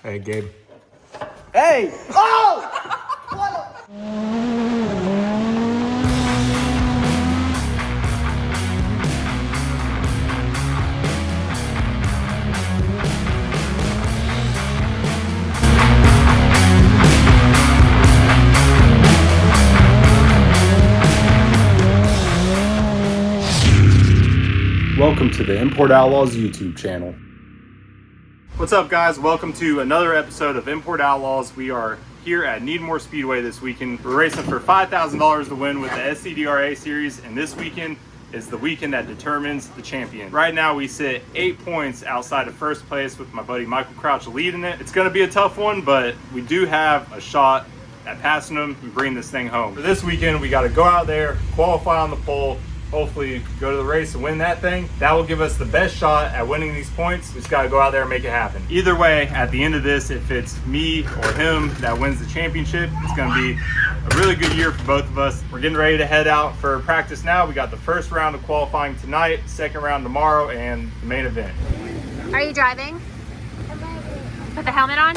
Hey, Gabe. Hey! Oh! Welcome to the Import Outlaws YouTube channel. What's up, guys? Welcome to another episode of Import Outlaws. We are here at Needmore Speedway this weekend. We're racing for $5,000 to win with the SCDRA series, and this weekend is the weekend that determines the champion. Right now we sit 8 points outside of first place with my buddy Michael Crouch leading it. It's going to be a tough one, but we do have a shot at passing him and bringing this thing home. For this weekend, we got to go out there, qualify on the pole, hopefully go to the race and win that thing. That will give us the best shot at winning these points. We just got to go out there and make it happen. Either way, at the end of this, if it's me or him that wins the championship, it's going to be a really good year for both of us. We're getting ready to head out for practice now. We got the first round of qualifying tonight, second round tomorrow, and the main event. Are you driving? Put the helmet on?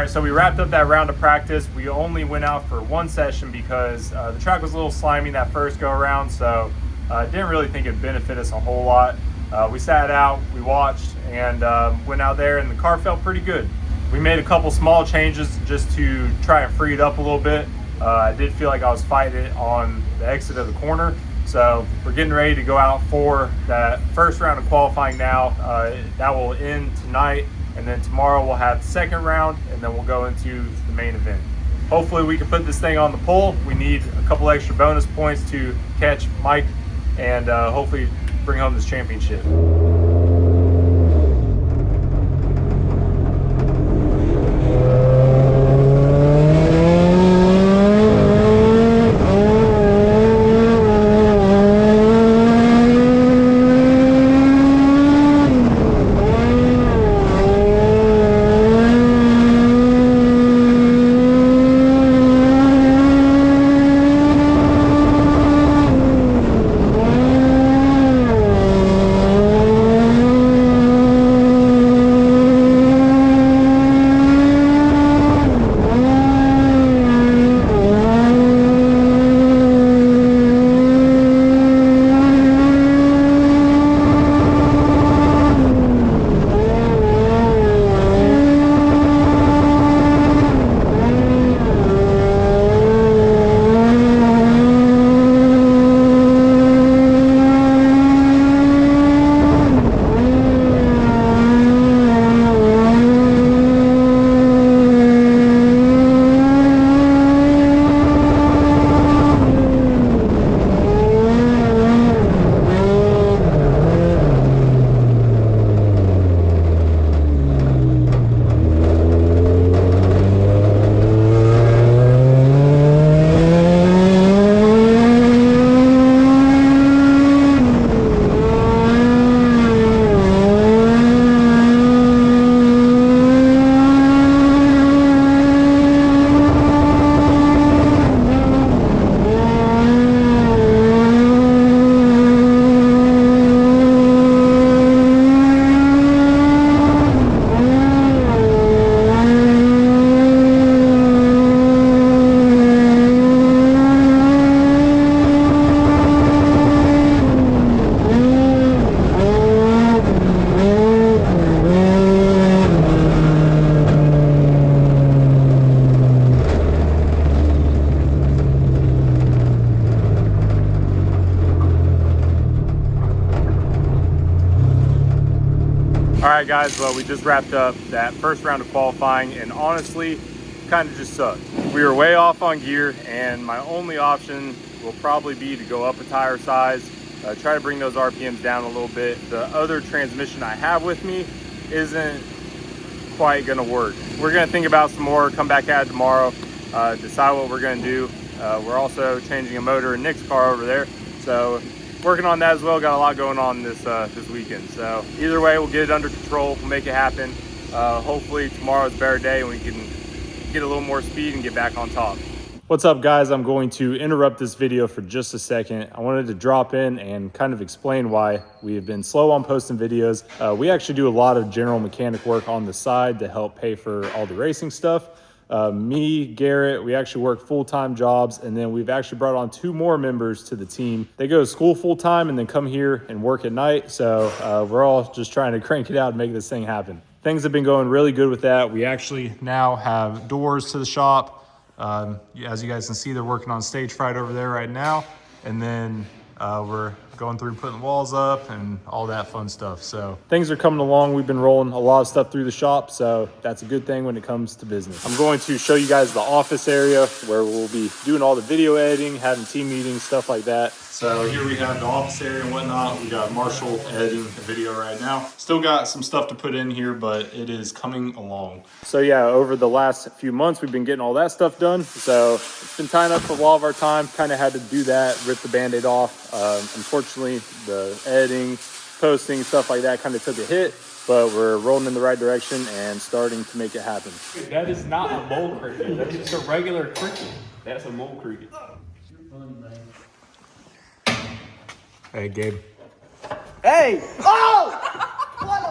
So we wrapped up that round of practice. We only went out for one session because the track was a little slimy that first go around, so didn't really think it'd benefit us a whole lot. We sat out, we watched, and went out there, and the car felt pretty good. We made a couple small changes just to try and free it up a little bit. I did feel like I was fighting it on the exit of the corner, so we're getting ready to go out for that first round of qualifying now. That will end tonight. And then tomorrow we'll have the second round, and then we'll go into the main event. Hopefully we can put this thing on the pole. We need a couple extra bonus points to catch Mike and hopefully bring home this championship. right, guys, well, we just wrapped up that first round of qualifying, and honestly, kind of just sucked. We were way off on gear, and my only option will probably be to go up a tire size, try to bring those RPMs down a little bit. The other transmission I have with me isn't quite gonna work. We're gonna think about some more, come back at it tomorrow, decide what we're gonna do. We're also changing a motor in Nick's car over there, so working on that as well. Got a lot going on this weekend. So either way, we'll get it under control. We'll make it happen. Hopefully tomorrow's a better day and we can get a little more speed and get back on top. What's up, guys? I'm going to interrupt this video for just a second. I wanted to drop in and kind of explain why we have been slow on posting videos. We actually do a lot of general mechanic work on the side to help pay for all the racing stuff. Me, Garrett, we actually work full-time jobs, and then we've actually brought on 2 more members to the team. They go to school full-time and then come here and work at night. So we're all just trying to crank it out and make this thing happen. Things have been going really good with that. We actually now have doors to the shop. As you guys can see, they're working on stage fright over there right now. And then we're going through putting walls up and all that fun stuff. So things are coming along. We've been rolling a lot of stuff through the shop, so that's a good thing when it comes to business. I'm going to show you guys the office area where we'll be doing all the video editing, having team meetings, stuff like that. So here we have the office area and whatnot. We got Marshall editing the video right now. Still got some stuff to put in here, but it is coming along. So yeah, over the last few months, we've been getting all that stuff done. So it's been tying up a lot of our time. Kind of had to do that, rip the Band-Aid off. Unfortunately, the editing, posting, stuff like that kind of took a hit, but we're rolling in the right direction and starting to make it happen. That is not a mole cricket. That's just a regular cricket. That's a mole cricket. Hey, Gabe. Hey! Oh! What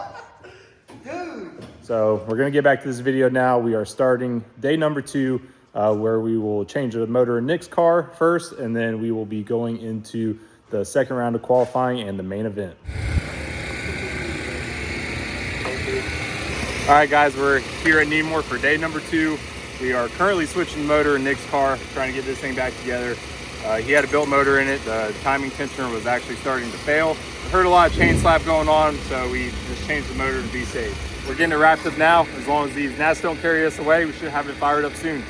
a... Dude! So we're gonna get back to this video now. We are starting day number 2, where we will change the motor in Nick's car first, and then we will be going into the second round of qualifying and the main event. All right, guys, we're here at Needmore for day number 2. We are currently switching the motor in Nick's car, trying to get this thing back together. He had a built motor in it. The timing tensioner was actually starting to fail. I heard a lot of chain slap going on, so we just changed the motor to be safe. We're getting it wrapped up now. As long as these gnats don't carry us away, we should have it fired up soon.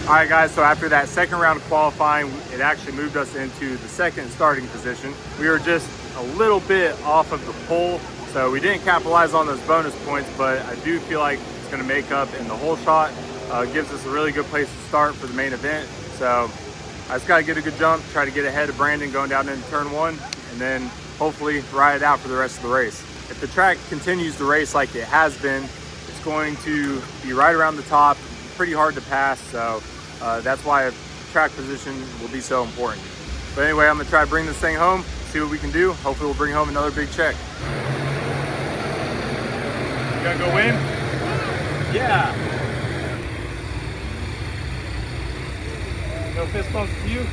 All right, guys, so after that second round of qualifying, it actually moved us into the second starting position. We were just a little bit off of the pole, so we didn't capitalize on those bonus points, but I do feel like it's gonna make up in the whole shot. Gives us a really good place to start for the main event. So I just gotta get a good jump, try to get ahead of Brandon going down into turn 1, and then hopefully ride it out for the rest of the race. If the track continues to race like it has been, it's going to be right around the top, pretty hard to pass, so that's why track position will be so important. But anyway, I'm gonna try to bring this thing home, see what we can do. Hopefully we'll bring home another big check. You gotta go win? Yeah. No fist bumps for you?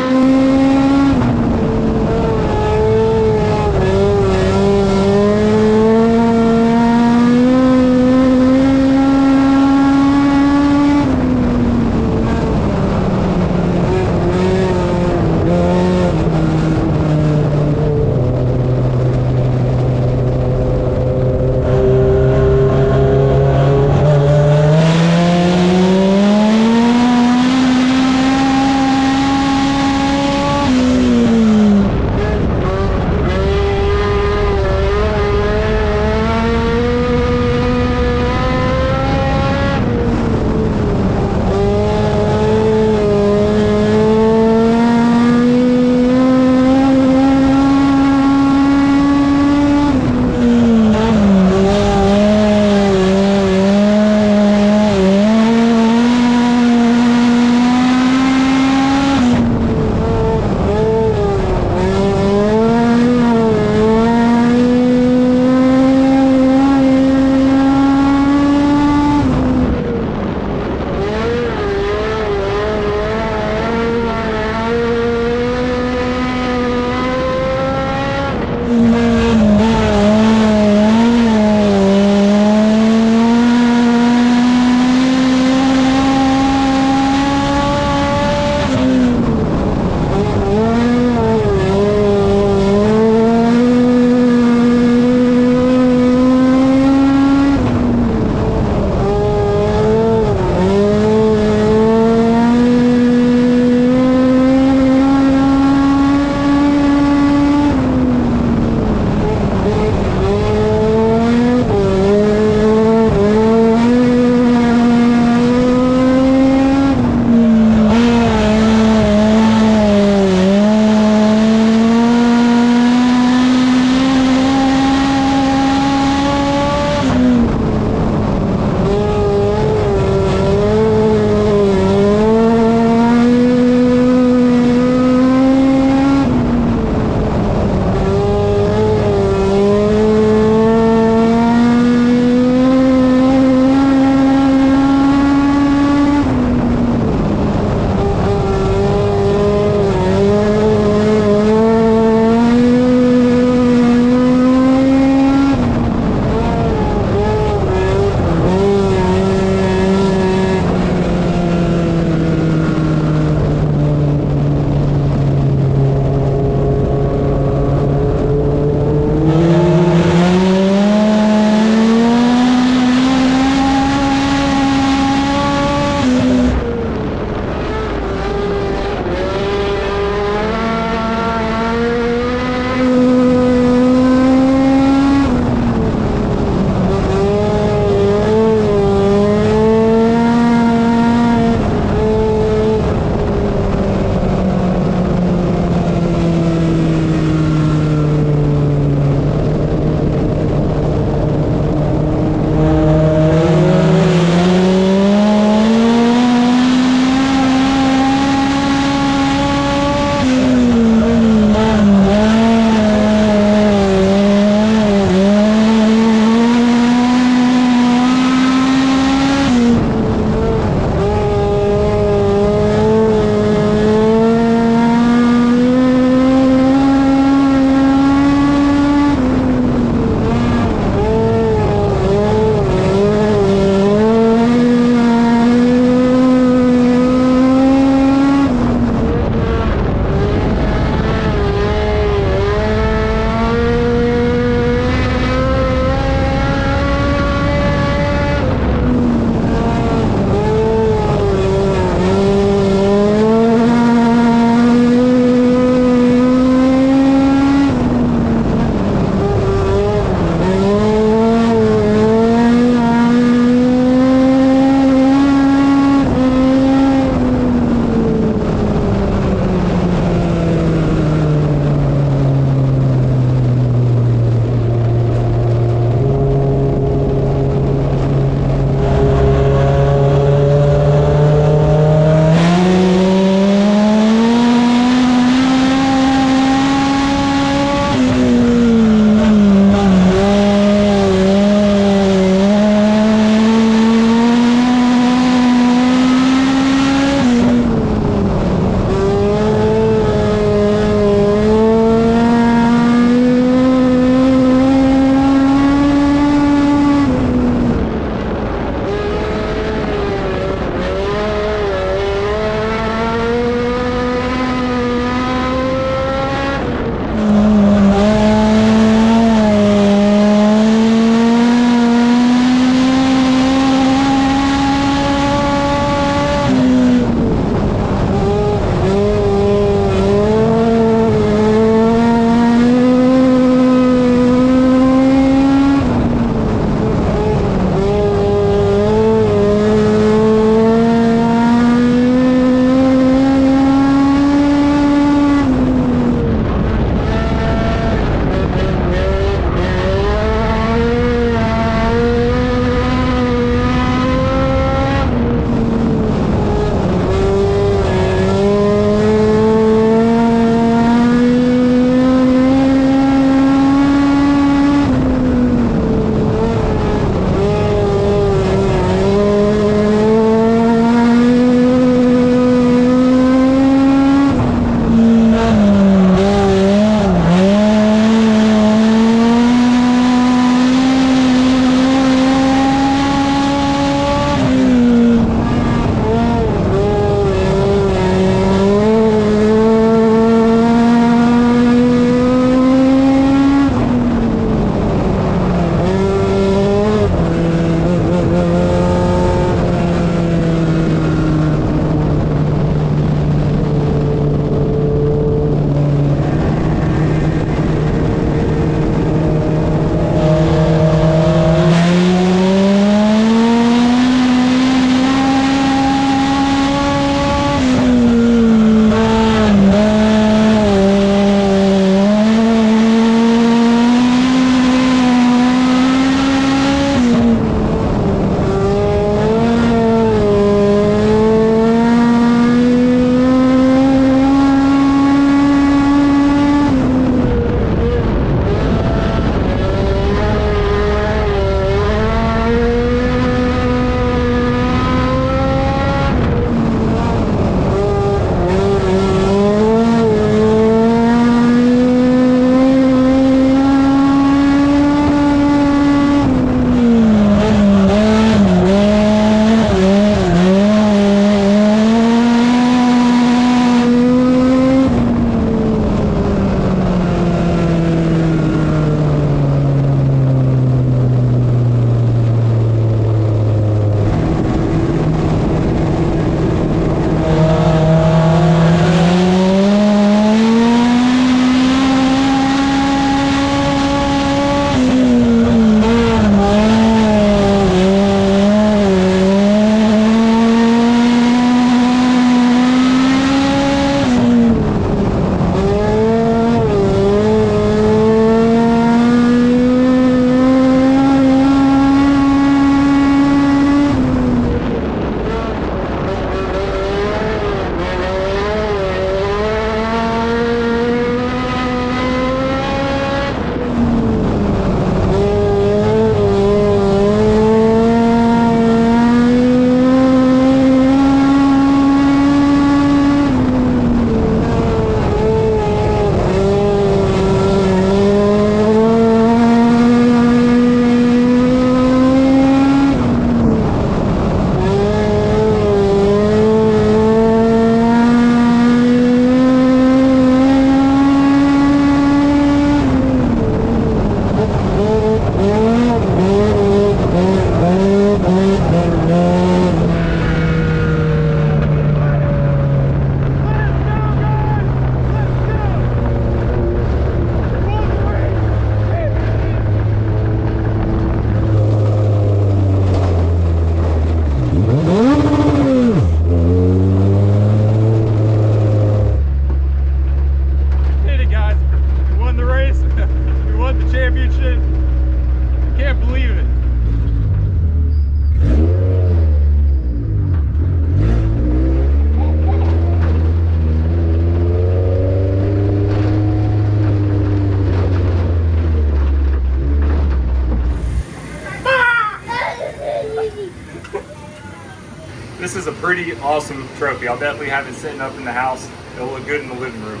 this is a pretty awesome trophy. I'll definitely have it sitting up in the house. It'll look good in the living room.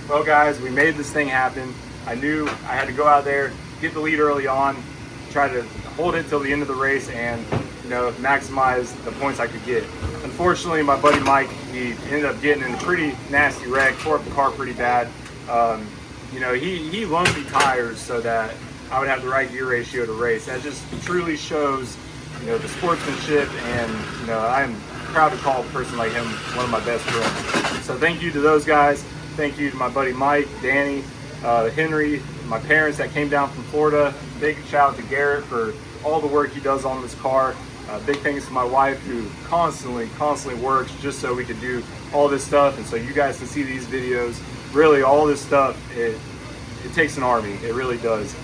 Well guys, we made this thing happen. I knew I had to go out there, get the lead early on, try to hold it till the end of the race, and maximize the points I could get. Unfortunately, my buddy Mike, he ended up getting in a pretty nasty wreck, tore up the car pretty bad. He loaned me tires so that I would have the right gear ratio to race. That just truly shows, the sportsmanship, and I'm proud to call a person like him one of my best friends. So thank you to those guys. Thank you to my buddy Mike, Danny, Henry, my parents that came down from Florida. Big shout out to Garrett for all the work he does on this car. Big thanks to my wife, who constantly works just so we could do all this stuff, and so you guys can see these videos. Really, all this stuff, it takes an army. It really does.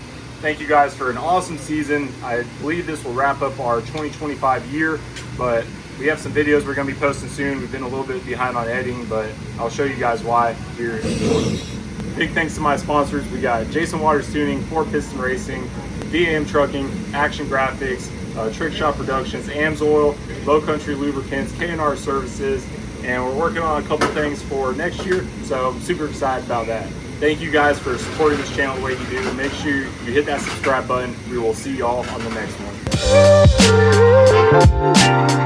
Thank you guys for an awesome season. I believe this will wrap up our 2025 year, but we have some videos we're going to be posting soon. We've been a little bit behind on editing, but I'll show you guys why here in a moment. Big thanks to my sponsors. We got Jason Waters Tuning, Piston Racing, VAM Trucking, Action Graphix, Trikshot Productions, AMSOIL, Country Lubricants, K&R Services, and we're working on a couple things for next year, so I'm super excited about that. Thank you guys for supporting this channel the way you do. Make sure you hit that subscribe button. We will see y'all on the next one.